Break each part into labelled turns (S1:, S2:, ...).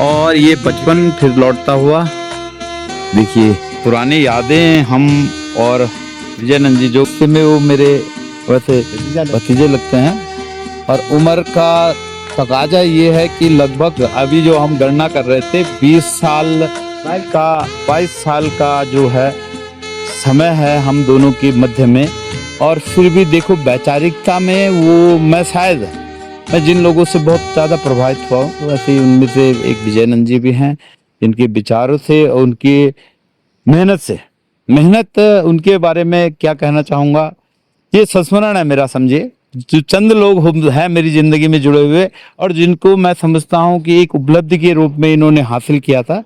S1: और ये बचपन फिर लौटता हुआ। देखिए पुरानी यादें हम और विजयानंद जी जो में वो मेरे वैसे भतीजे लगते हैं। और उम्र का तकाजा ये है कि लगभग अभी जो हम गणना कर रहे थे 22 साल का जो है समय है हम दोनों के मध्य में। और फिर भी देखो वैचारिकता में वो मैं जिन लोगों से बहुत ज़्यादा प्रभावित हुआ वैसे ही उनमें से एक विजयानंद जी भी हैं, जिनके विचारों से और उनकी मेहनत उनके बारे में क्या कहना चाहूँगा। ये संस्मरण है मेरा, समझिए जो चंद लोग हैं मेरी जिंदगी में जुड़े हुए और जिनको मैं समझता हूँ कि एक उपलब्धि के रूप में इन्होंने हासिल किया था।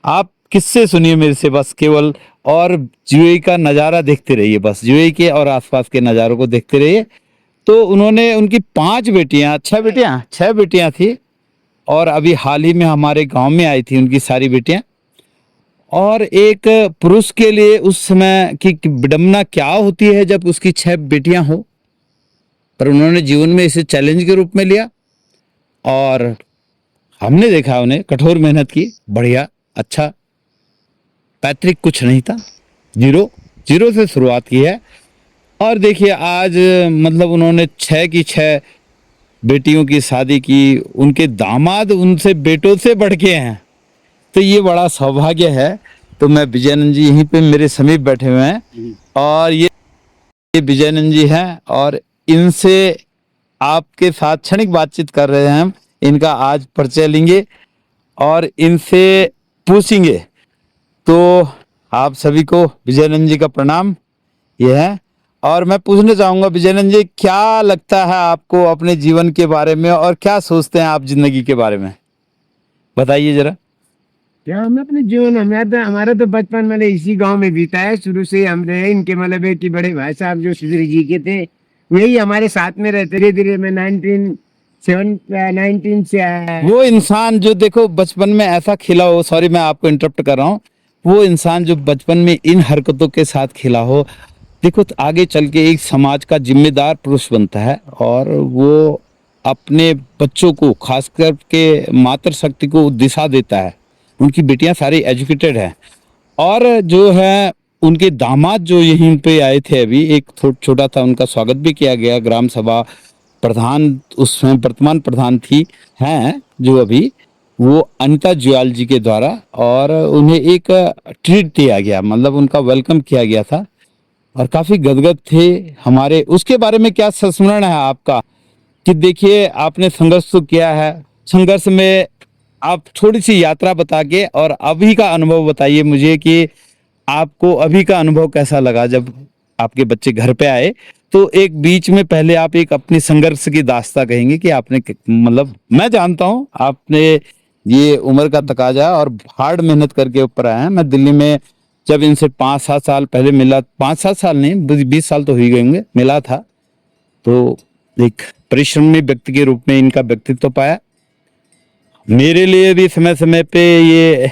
S1: आप किससे सुनिए मेरे से बस केवल, और यूएई का नज़ारा देखते रहिए, बस यूएई के और आसपास के नज़ारों को देखते रहिए। तो उन्होंने उनकी 6 बेटियां थी और अभी हाल ही में हमारे गांव में आई थी उनकी सारी बेटियां। और एक पुरुष के लिए उस समय की विडंबना क्या होती है जब उसकी 6 बेटियां हो, पर उन्होंने जीवन में इसे चैलेंज के रूप में लिया और हमने देखा उन्हें कठोर मेहनत की, बढ़िया अच्छा। पैतृक कुछ नहीं था, जीरो से शुरुआत की है। और देखिए आज मतलब उन्होंने 6 की 6 बेटियों की शादी की, उनके दामाद उनसे बेटों से बढ़ के हैं, तो ये बड़ा सौभाग्य है। तो मैं विजयानंद जी यहीं पे मेरे समीप बैठे हुए हैं और ये विजयानंद जी हैं और इनसे आपके साथ क्षणिक बातचीत कर रहे हैं हम। इनका आज परिचय लेंगे और इनसे पूछेंगे। तो आप सभी को विजयानंद जी का प्रणाम ये है। और मैं पूछना चाहूंगा विजयानंद जी, क्या लगता है आपको अपने जीवन के बारे में और क्या सोचते हैं आप जिंदगी के बारे में, बताइए जरा।
S2: क्या हम अपने जीवन हमारा तो बचपन मतलब इसी गांव में बीता है। शुरू से हम रहे इनके मतलब एक बड़े भाई साहब जो सुधीर जी के थे वही हमारे साथ में रहते। धीरे धीरे मैं 19 से
S1: वो इंसान जो देखो बचपन में ऐसा खिला हो, सॉरी मैं आपको इंटरप्ट कर रहा हूँ, वो इंसान जो बचपन में इन हरकतों के साथ खिला हो, देखो तो आगे चल के एक समाज का जिम्मेदार पुरुष बनता है और वो अपने बच्चों को खास करके मातृशक्ति को दिशा देता है। उनकी बेटियां सारी एजुकेटेड हैं और जो है उनके दामाद जो यहीं पे आए थे अभी, एक छोटा था, उनका स्वागत भी किया गया। ग्राम सभा प्रधान उसमें वर्तमान प्रधान थी हैं जो अभी, वो अनिता जुयाल जी के द्वारा, और उन्हें एक ट्रीट दिया गया, मतलब उनका वेलकम किया गया था और काफी गदगद थे हमारे। उसके बारे में क्या संस्मरण है आपका कि देखिए आपने संघर्ष तो किया है, संघर्ष में आप थोड़ी सी यात्रा बता के और अभी का अनुभव बताइए मुझे कि आपको अभी का अनुभव कैसा लगा जब आपके बच्चे घर पे आए। तो एक बीच में पहले आप एक अपनी संघर्ष की दास्तां कहेंगे कि आपने मतलब मैं जानता हूं आपने ये उम्र का तकाजा और हार्ड मेहनत करके ऊपर आए हैं। मैं दिल्ली में जब इनसे 5-7 साल पहले मिला, 5-7 साल नहीं 20 साल तो हो ही गए होंगे, मिला था, तो एक परिश्रमी व्यक्ति के रूप में इनका व्यक्तित्व पाया। मेरे लिए भी समय समय पे ये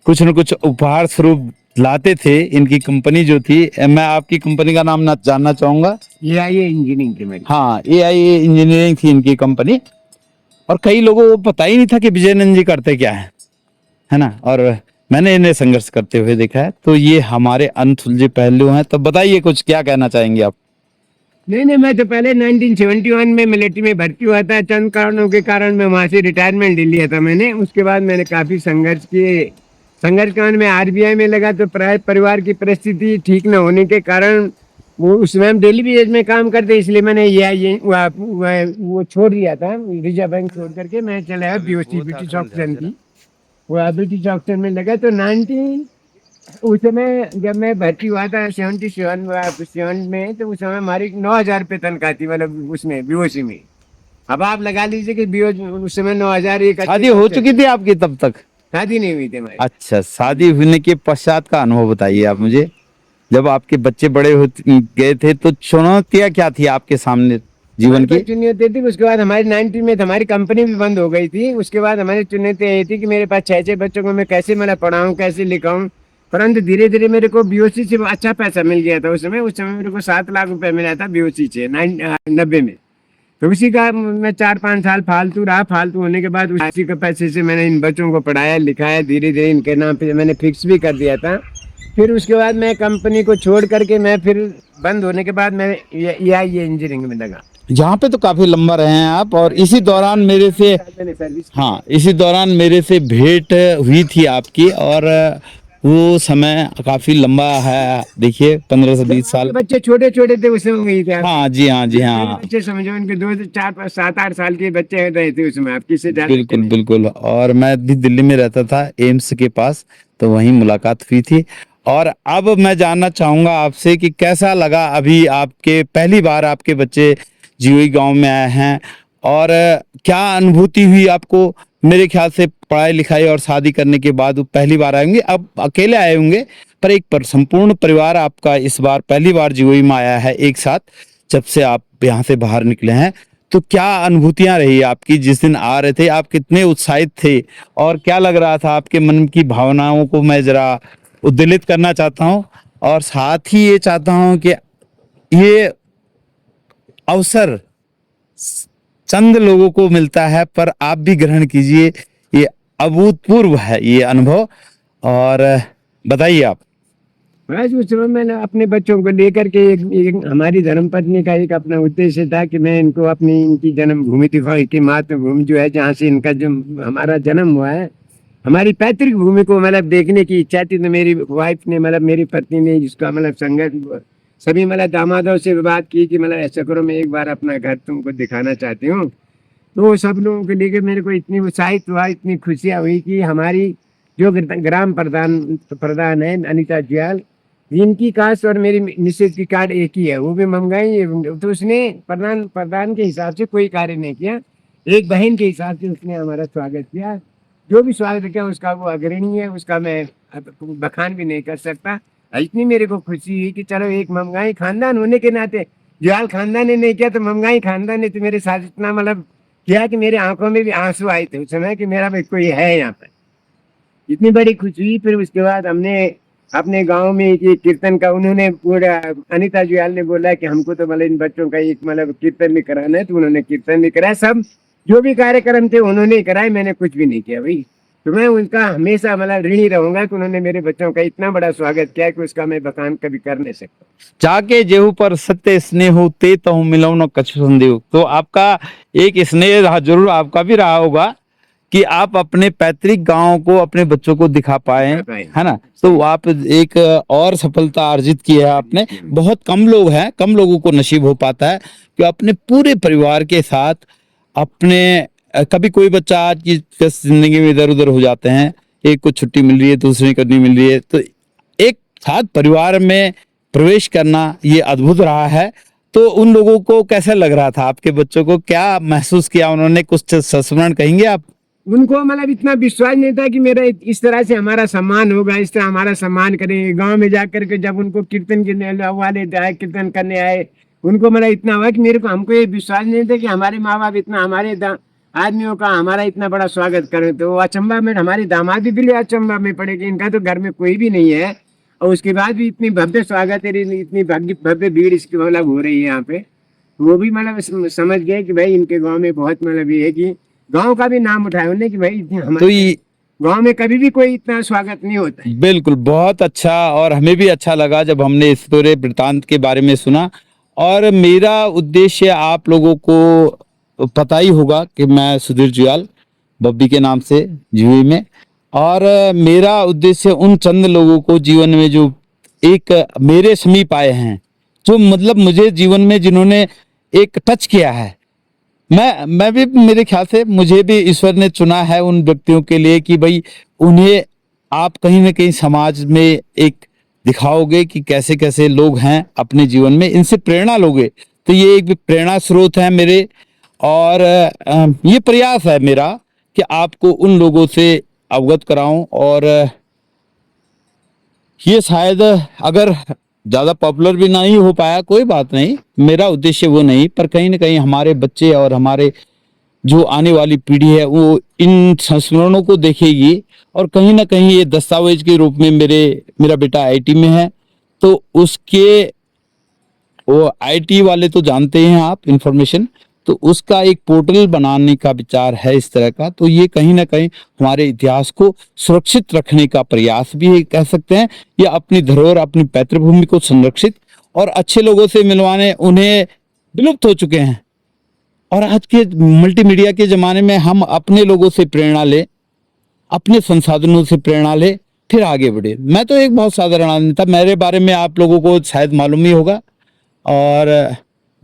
S1: कुछ न कुछ उपहार स्वरूप लाते थे। इनकी कंपनी जो थी, मैं आपकी कंपनी का नाम ना जानना चाहूंगा।
S2: एआईए इंजीनियरिंग की मेरी।
S1: हाँ, एआईए इंजीनियरिंग थी इनकी कंपनी। और कई लोगों को पता ही नहीं था कि विजयानंद जी करते क्या है ना। और मैंने इन्हें संघर्ष करते हुए देखा है। तो ये हमारे अनसुलझे पहलू हैं। तो बताइए कुछ क्या कहना चाहेंगे आप।
S2: नहीं, मैं तो पहले 1971 में मिलिट्री में भर्ती हुआ था। चंद कारणों के कारण मैं वहां से रिटायरमेंट ले लिया था मैंने। उसके बाद मैंने काफी संघर्ष किए। संघर्ष के बाद मैं आरबीआई में लगा तो प्राय परिवार की परिस्थिति ठीक न होने के कारण वो उस समय हम डेली बेस में काम करते, इसलिए मैंने ये वो छोड़ दिया था। रिजर्व बैंक छोड़ करके मैं चला गया बीओसी ब्रिटिश ऑक्सीजन की। वो ब्रिटिश ऑक्सीजन में लगा तो 19 उस समय जब मैं भर्ती हुआ था 77 में, तो उस समय हमारी 9,000 रुपये तनख्वाह थी, मतलब उसमें बीओसी में। अब आप लगा लीजिए कि बीओ उस समय 9,000 एक
S1: शादी हो चुकी थी आपकी तब तक?
S2: शादी नहीं हुई थी हमारी।
S1: अच्छा, शादी होने के पश्चात का अनुभव बताइए आप मुझे। जब आपके बच्चे बड़े हो गए थे तो चुनौतियां क्या थी आपके सामने जीवन की?
S2: चुनौती थी। उसके बाद हमारी 90 में हमारी कंपनी भी बंद हो गई थी। उसके बाद हमारी चुनौती ये थी कि मेरे पास 6 बच्चों को मैं कैसे मतलब पढ़ाऊँ, कैसे लिखाऊँ। परंतु धीरे धीरे मेरे को बीओसी से अच्छा पैसा मिल गया था। उस समय मेरे को 7 लाख रुपए मिला था बीओसी से 90 में। तो उसी का मैं 4-5 साल फालतू रहा। फालतू होने के बाद उसी के पैसे से मैंने इन बच्चों को पढ़ाया लिखाया, धीरे धीरे इनके नाम पे मैंने फिक्स भी कर दिया था। फिर उसके बाद मैं कंपनी को छोड़ करके मैं फिर बंद होने के बाद मैं ये इंजीनियरिंग में लगा।
S1: यहाँ पे तो काफी लंबा रहे हैं आप, और इसी दौरान मेरे से,
S2: मैंने सर्विस
S1: हाँ, इसी दौरान मेरे से भेंट हुई थी आपकी, और वो समय काफी लंबा है, देखिए 15 से 20 साल।
S2: बच्चे छोटे छोटे थे उस समय हुई थे।
S1: हाँ जी, हाँ जी, हाँ,
S2: बच्चे समझो उनके 2-4-5-7-8 साल के बच्चे रहे थे उसमें, आप किससे जान
S1: बिल्कुल बिल्कुल। और मैं भी दिल्ली में रहता था, एम्स के पास, तो वहीं मुलाकात हुई थी। और अब मैं जानना चाहूंगा आपसे कि कैसा लगा अभी आपके पहली बार आपके बच्चे जीवई गांव में आए हैं, और क्या अनुभूति हुई आपको? मेरे ख्याल से पढ़ाई लिखाई और शादी करने के बाद वो पहली बार आए होंगे, अब अकेले आए होंगे, पर एक पर संपूर्ण परिवार आपका इस बार पहली बार जीवई में आया है एक साथ, जब से आप यहाँ से बाहर निकले हैं। तो क्या अनुभूतियां रही आपकी जिस दिन आ रहे थे? आप कितने उत्साहित थे, और क्या लग रहा था आपके मन की भावनाओं को मैं जरा उद्दलित करना चाहता हूं, और साथ ही ये चाहता हूं कि ये अवसर चंद लोगों को मिलता है, पर आप भी ग्रहण कीजिए, ये अभूतपूर्व है ये अनुभव। और बताइए आप।
S2: बस उस समय मैंने अपने बच्चों को लेकर के एक हमारी धर्मपत्नी का एक अपना उद्देश्य था कि मैं इनको अपनी इनकी जन्मभूमि दिखाऊं, की मातृभूमि जो है जहाँ से इनका जो हमारा जन्म हुआ है, हमारी पैतृक भूमि को मतलब देखने की इच्छा थी। तो मेरी वाइफ ने मतलब मेरी पत्नी ने जिसका मतलब संगत सभी मतलब दामादों से बात की कि मतलब ऐसा करो मैं एक बार अपना घर तुमको दिखाना चाहती हूँ। तो सब लोगों को लेकर मेरे को इतनी उत्साहित हुआ, इतनी खुशियाँ हुई कि हमारी जो ग्राम प्रधान है अनिता जुयाल, इनकी कास्ट और मेरी निश्चित की कार्ड एक ही है, वो भी महंगाई। तो उसने प्रधान के हिसाब से कोई कार्य नहीं किया, एक बहन के हिसाब से उसने हमारा स्वागत किया। जो भी स्वागत किया उसका वो अग्रणी है, उसका मैं बखान भी नहीं कर सकता। इतनी मेरे को खुशी हुई कि चलो एक महंगाई खानदान होने के नाते, जुयाल खानदान ने नहीं किया तो महंगाई खानदान ने तो मेरे साथ इतना मतलब किया कि मेरे आंखों में भी आंसू आए थे उस समय कि मेरा भी कोई है यहाँ पर। इतनी बड़ी खुशी हुई। फिर उसके बाद हमने अपने गांव में ये कीर्तन का, उन्होंने पूरा अनिता जुयाल ने बोला कि हमको तो मतलब इन बच्चों का एक मतलब कीर्तन भी कराना है, तो उन्होंने कीर्तन भी कराया। सब जो भी कार्यक्रम थे उन्होंने ही कराए, मैंने कुछ भी नहीं किया भाई। तो मैं उनका हमेशा मतलब ऋणी रहूंगा कि उन्होंने मेरे बच्चों का इतना बड़ा स्वागत किया कि उसका मैं बखान कभी कर नहीं सकता।
S1: जाके जेहू पर सत्य स्नेह ते तहु मिलौ न कछु संदेह। तो आपका एक स्नेह रहा, जरूर आपका भी रहा होगा कि आप अपने पैतृक गांव को अपने बच्चों को दिखा पाए, है ना? तो आप एक और सफलता अर्जित की है आपने। बहुत कम लोग हैं, कम लोगों को नसीब हो पाता है कि अपने पूरे परिवार के साथ अपने कभी कोई बच्चा आज की जिंदगी में इधर उधर हो जाते हैं, एक को छुट्टी मिल रही है, दूसरे को नहीं मिल रही है, तो एक साथ परिवार में प्रवेश करना ये अद्भुत रहा है। तो उन लोगों को कैसा लग रहा था? आपके बच्चों को क्या महसूस किया उन्होंने? कुछ संस्मरण कहेंगे आप?
S2: उनको मतलब इतना विश्वास नहीं था कि मेरा इस तरह से हमारा सम्मान होगा, इस तरह हमारा सम्मान करेंगे। गांव में जाकर के जब उनको कीर्तन के वाले आए, कीर्तन करने आए, उनको मतलब इतना हुआ कि मेरे को हमको ये विश्वास नहीं था कि हमारे माँ बाप इतना हमारे आदमियों का हमारा इतना बड़ा स्वागत करें। तो अचंबा में हमारी दामाद भी अचंबा में पड़े कि इनका तो घर में कोई भी नहीं है, और उसके बाद भी इतनी भव्य स्वागत है, इतनी भव्य भीड़ इसकी मतलब हो रही है यहाँ पे। वो भी मतलब समझ गए कि भाई इनके गाँव में बहुत मतलब ये है कि गांव का भी नाम उठाया उन्होंने कि भाई हमारे गांव में कभी भी कोई इतना स्वागत नहीं होता है।
S1: बिल्कुल, बहुत अच्छा, और हमें भी अच्छा लगा जब हमने इस पूरे वृतांत के बारे में सुना। और मेरा उद्देश्य आप लोगों को पता ही होगा कि मैं सुधीर जुयाल, बब्बी के नाम से जीवी में, और मेरा उद्देश्य उन चंद लोगों को जीवन में जो एक मेरे समीप आए हैं, जो मतलब मुझे जीवन में जिन्होंने एक टच किया है, मैं भी, मेरे ख्याल से मुझे भी ईश्वर ने चुना है उन व्यक्तियों के लिए कि भाई उन्हें आप कहीं ना कहीं समाज में एक दिखाओगे कि कैसे कैसे लोग हैं अपने जीवन में, इनसे प्रेरणा लोगे। तो ये एक प्रेरणा स्रोत है मेरे, और ये प्रयास है मेरा कि आपको उन लोगों से अवगत कराऊं। और ये शायद अगर ज्यादा पॉपुलर भी नहीं हो पाया, कोई बात नहीं, मेरा उद्देश्य वो नहीं, पर कहीं ना कहीं हमारे बच्चे और हमारे जो आने वाली पीढ़ी है वो इन संस्मरणों को देखेगी, और कहीं ना कहीं ये दस्तावेज के रूप में मेरा बेटा आईटी में है, तो उसके वो आईटी वाले तो जानते हैं आप इंफॉर्मेशन, तो उसका एक पोर्टल बनाने का विचार है इस तरह का। तो ये कहीं ना कहीं हमारे इतिहास को सुरक्षित रखने का प्रयास भी कह सकते हैं, या अपनी धरोहर, अपनी पैतृभूमि को संरक्षित और अच्छे लोगों से मिलवाने, उन्हें विलुप्त हो चुके हैं। और आज के मल्टीमीडिया के जमाने में हम अपने लोगों से प्रेरणा ले, अपने संसाधनों से प्रेरणा ले, फिर आगे बढ़े। मैं तो एक बहुत साधारण आदमी था, मेरे बारे में आप लोगों को शायद मालूम ही होगा। और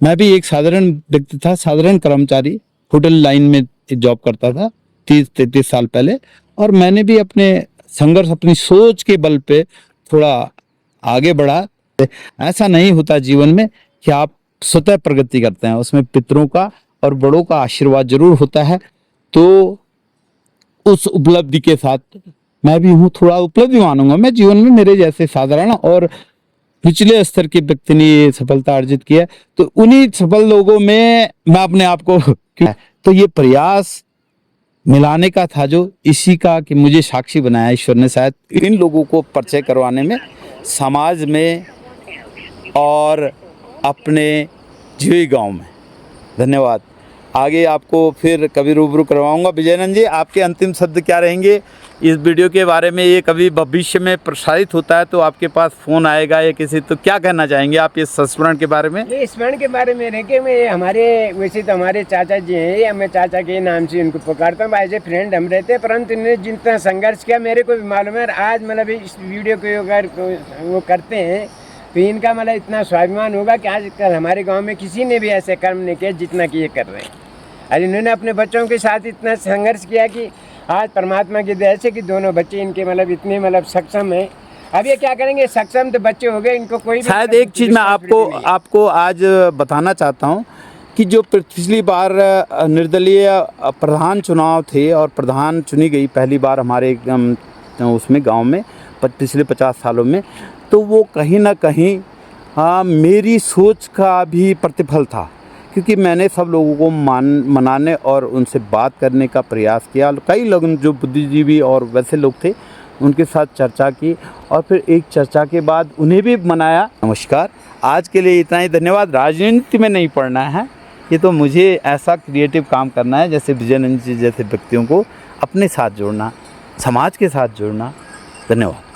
S1: मैं भी एक साधारण व्यक्ति था, साधारण कर्मचारी, होटल लाइन में जॉब करता था 30-33 साल पहले। और मैंने भी अपने संघर्ष, अपनी सोच के बल पे थोड़ा आगे बढ़ा। ऐसा नहीं होता जीवन में कि आप स्वतः प्रगति करते हैं, उसमें पितरों का और बड़ों का आशीर्वाद जरूर होता है। तो उस उपलब्धि के साथ मैं भी हूँ, थोड़ा उपलब्धि मानूंगा मैं जीवन में। मेरे जैसे साधारण और निचले स्तर के व्यक्ति ने ये सफलता अर्जित किया, तो उन्हीं सफल लोगों में मैं अपने आप को तो ये प्रयास मिलाने का था, जो इसी का कि मुझे साक्षी बनाया ईश्वर ने शायद इन लोगों को परिचय करवाने में, समाज में और अपने जीवी गांव में। धन्यवाद। आगे आपको फिर कभी रूबरू करवाऊंगा। विजयनंद जी, आपके अंतिम शब्द क्या रहेंगे इस वीडियो के बारे में? ये कभी भविष्य में प्रसारित होता है तो आपके पास फ़ोन आएगा या किसी, तो क्या कहना चाहेंगे आप इस संस्मरण के बारे में?
S2: ये स्मरण के बारे में रखे मैं, हमारे वैसे तो हमारे चाचा जी हैं, ये मैं चाचा के नाम से इनको पुकारता हूँ। एज ए फ्रेंड हम रहते हैं, परंतु इन्होंने जितना संघर्ष किया मेरे को भी मालूम है। आज मतलब इस वीडियो को अगर वो करते हैं तो इनका मतलब इतना स्वाभिमान होगा कि आजकल हमारे गांव में किसी ने भी ऐसे कर्म नहीं किया जितना कि ये कर रहे हैं। और इन्होंने अपने बच्चों के साथ इतना संघर्ष किया कि आज परमात्मा की दया से कि दोनों बच्चे इनके मतलब इतने मतलब सक्षम हैं। अब ये क्या करेंगे, सक्षम तो बच्चे हो गए, इनको कोई भी
S1: शायद एक चीज़ मैं आपको आज बताना चाहता हूँ कि जो पिछली बार निर्दलीय प्रधान चुनाव थे और प्रधान चुनी गई पहली बार हमारे उसमें गांव में पिछले 50 सालों में, तो वो कहीं ना कहीं मेरी सोच का भी प्रतिफल था, क्योंकि मैंने सब लोगों को मनाने और उनसे बात करने का प्रयास किया। कई लोग जो बुद्धिजीवी और वैसे लोग थे उनके साथ चर्चा की, और फिर एक चर्चा के बाद उन्हें भी मनाया। नमस्कार, आज के लिए इतना ही। धन्यवाद। राजनीति में नहीं पढ़ना है, ये तो मुझे ऐसा क्रिएटिव काम करना है जैसे विजयनंद जी जैसे व्यक्तियों को अपने साथ जोड़ना, समाज के साथ जोड़ना। धन्यवाद।